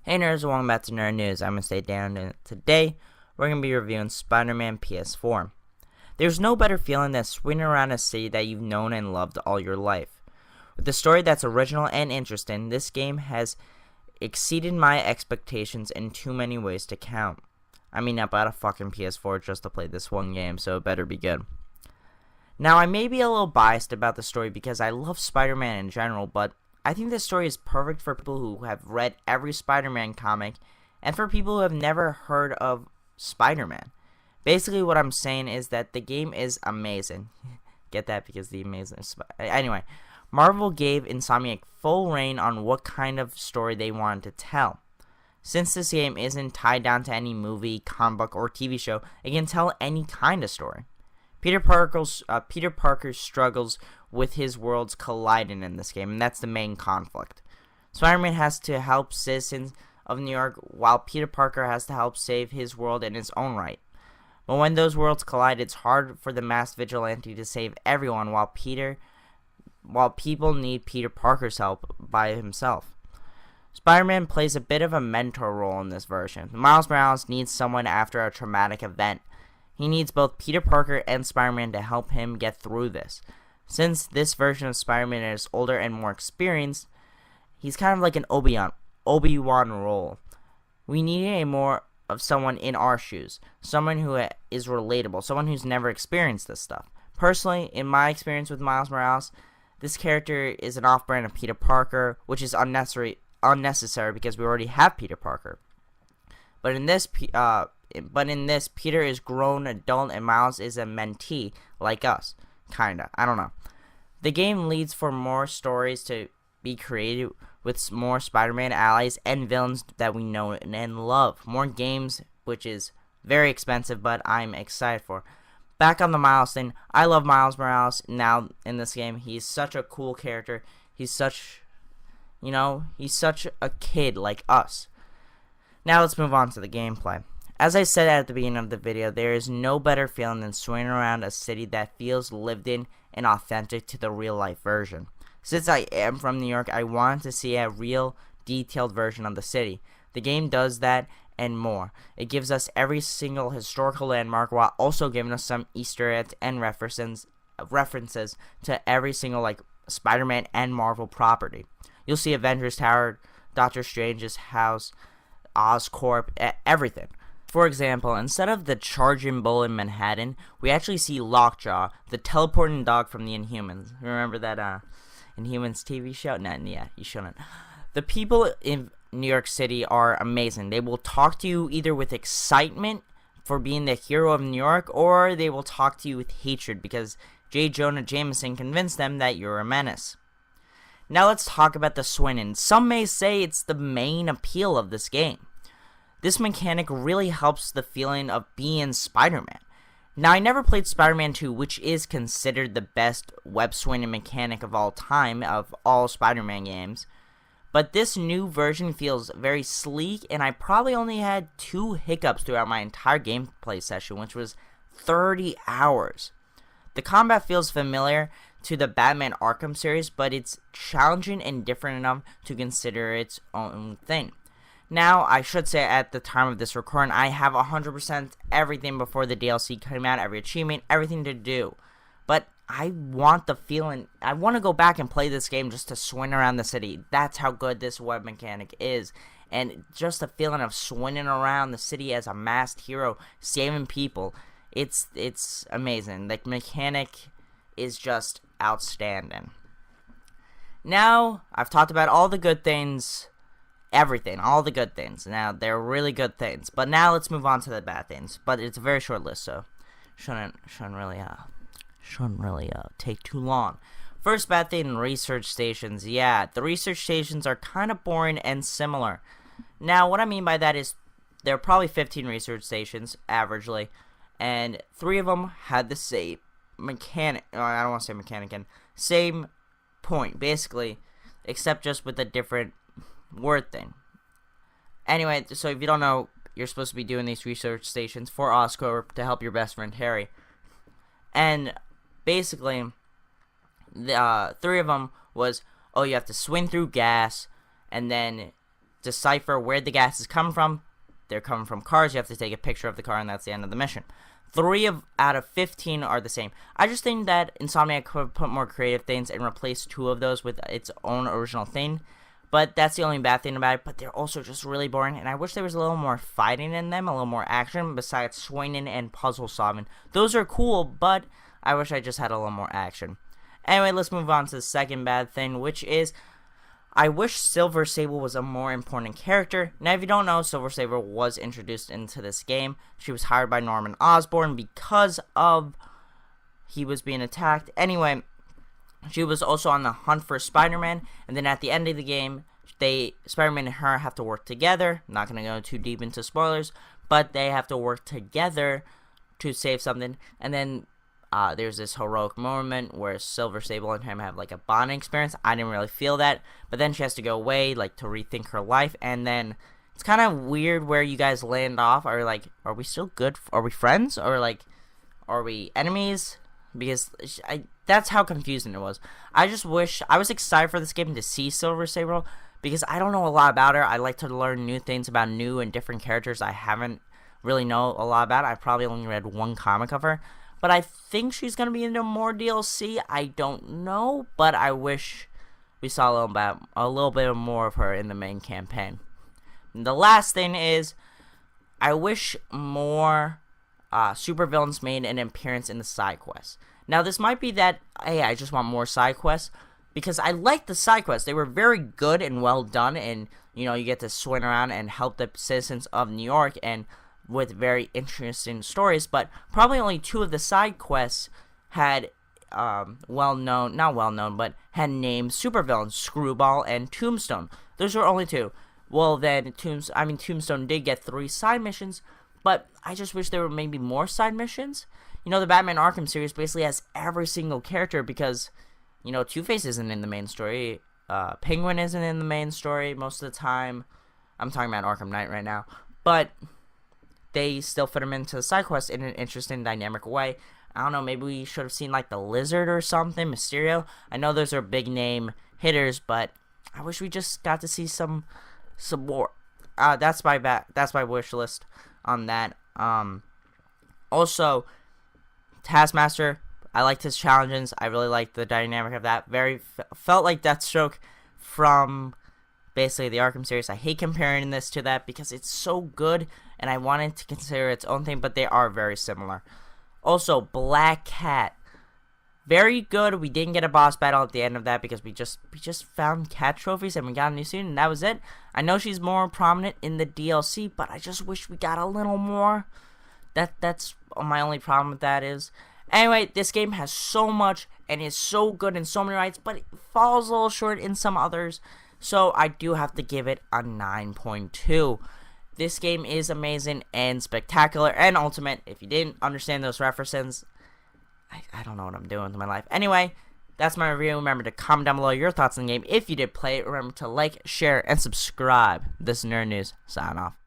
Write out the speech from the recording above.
Hey nerds, welcome back to Nerd News. I'm gonna stay down, and today we're gonna be reviewing Spider-Man PS4. There's no better feeling than swinging around a city that you've known and loved all your life. With a story that's original and interesting, this game has exceeded my expectations in too many ways to count. I mean, I bought a fucking PS4 just to play this one game, so it better be good. Now, I may be a little biased about the story because I love Spider-Man in general, but I think this story is perfect for people who have read every Spider-Man comic and for people who have never heard of Spider-Man. Basically, what I'm saying is that the game is amazing. Get that? Because the amazing... Anyway, Marvel gave Insomniac full reign on what kind of story they wanted to tell. Since this game isn't tied down to any movie, comic book, or TV show, it can tell any kind of story. Peter Parker struggles with his worlds colliding in this game, and that's the main conflict. Spider-Man has to help citizens of New York, while Peter Parker has to help save his world in his own right. But when those worlds collide, it's hard for the masked vigilante to save everyone, while people need Peter Parker's help by himself. Spider-Man plays a bit of a mentor role in this version. Miles Morales needs someone after a traumatic event. He needs both Peter Parker and Spider-Man to help him get through this. Since this version of Spider-Man is older and more experienced, he's kind of like an Obi-Wan role. We need more of someone in our shoes, someone who is relatable, someone who's never experienced this stuff. Personally, in my experience with Miles Morales, this character is an off-brand of Peter Parker, which is unnecessary because we already have Peter Parker. But in this, Peter is grown adult and Miles is a mentee like us. Kinda. I don't know. The game leads for more stories to be created with more Spider-Man allies and villains that we know and love. More games, which is very expensive, but I'm excited for. Back on the Miles thing, I love Miles Morales now in this game. He's such a cool character. He's such a kid like us. Now let's move on to the gameplay. As I said at the beginning of the video, there is no better feeling than swinging around a city that feels lived in and authentic to the real life version. Since I am from New York, I wanted to see a real, detailed version of the city. The game does that and more. It gives us every single historical landmark while also giving us some Easter eggs and references to every single Spider-Man and Marvel property. You'll see Avengers Tower, Doctor Strange's house, Oscorp, everything. For example, instead of the charging bull in Manhattan, we actually see Lockjaw, the teleporting dog from the Inhumans. Remember that Inhumans TV show? Yeah, you shouldn't. The people in New York City are amazing. They will talk to you either with excitement for being the hero of New York, or they will talk to you with hatred because J. Jonah Jameson convinced them that you're a menace. Now let's talk about the swinging. Some may say it's the main appeal of this game. This mechanic really helps the feeling of being Spider-Man. Now, I never played Spider-Man 2, which is considered the best web-swinging mechanic of all time, of all Spider-Man games. But this new version feels very sleek, and I probably only had 2 hiccups throughout my entire gameplay session, which was 30 hours. The combat feels familiar to the Batman Arkham series, but it's challenging and different enough to consider its own thing. Now, I should say at the time of this recording, I have 100% everything before the DLC came out, every achievement, everything to do. But I want the feeling, I want to go back and play this game just to swing around the city. That's how good this web mechanic is. And just the feeling of swinging around the city as a masked hero, saving people, it's amazing. The mechanic is just outstanding. Now, I've talked about all the good things. Everything, all the good things. Now, they're really good things. But now let's move on to the bad things. But it's a very short list, so shouldn't really take too long. First bad thing, research stations. Yeah, the research stations are kind of boring and similar. Now, what I mean by that is there are probably 15 research stations, averagely, and 3 of them had the same mechanic. I don't want to say mechanic again. Same point, basically, except just with a different word thing. Anyway, so if you don't know, you're supposed to be doing these research stations for Oscorp to help your best friend Harry. And basically, the 3 of them was, you have to swing through gas, and then decipher where the gas is coming from. They're coming from cars. You have to take a picture of the car, and that's the end of the mission. 3 out of 15 are the same. I just think that Insomniac could put more creative things and replace 2 of those with its own original thing. But that's the only bad thing about it. But they're also just really boring, and I wish there was a little more fighting in them, a little more action besides swinging and puzzle solving. Those are cool, but I wish I just had a little more action. Anyway, let's move on to the second bad thing, which is I wish Silver Sable was a more important character. Now, if you don't know, Silver Sable was introduced into this game. She was hired by Norman Osborn because of he was being attacked. Anyway, she was also on the hunt for Spider-Man, and then at the end of the game, Spider-Man and her have to work together. I'm not going to go too deep into spoilers, but they have to work together to save something, and then there's this heroic moment where Silver Sable and him have like a bonding experience. I didn't really feel that, but then she has to go away like to rethink her life, and then it's kind of weird where you guys land off. Are we still good? Are we friends, or like are we enemies? Because that's how confusing it was. I just wish I was excited for this game to see Silver Sable because I don't know a lot about her. I like to learn new things about new and different characters I haven't really know a lot about. I probably only read 1 comic of her. But I think she's going to be into more DLC. I don't know, but I wish we saw a little bit more of her in the main campaign. And the last thing is, I wish more supervillains made an appearance in the side quests. Now, this might be that, hey, I just want more side quests, because I like the side quests. They were very good and well done, and, you know, you get to swing around and help the citizens of New York, and with very interesting stories, but probably only 2 of the side quests had had named supervillains, Screwball and Tombstone. Those were only 2. Well, then Tombstone did get 3 side missions, but I just wish there were maybe more side missions. You know, the Batman Arkham series basically has every single character because, you know, Two-Face isn't in the main story, Penguin isn't in the main story most of the time. I'm talking about Arkham Knight right now, but they still fit them into the side quest in an interesting, dynamic way. I don't know, maybe we should have seen like the Lizard or something, Mysterio. I know those are big name hitters, but I wish we just got to see some more. That's my wish list on that. Also, Taskmaster, I liked his challenges. I really liked the dynamic of that. Felt like Deathstroke from basically the Arkham series. I hate comparing this to that because it's so good, and I wanted to consider its own thing, but they are very similar. Also, Black Cat, very good. We didn't get a boss battle at the end of that because we just found cat trophies and we got a new suit, and that was it. I know she's more prominent in the DLC, but I just wish we got a little more. That's my only problem with that is. Anyway, this game has so much and is so good in so many rights, but it falls a little short in some others. So I do have to give it a 9.2. This game is amazing and spectacular and ultimate. If you didn't understand those references, I don't know what I'm doing with my life. Anyway, that's my review. Remember to comment down below your thoughts on the game. If you did play it, remember to like, share, and subscribe. This is Nerd News. Sign off.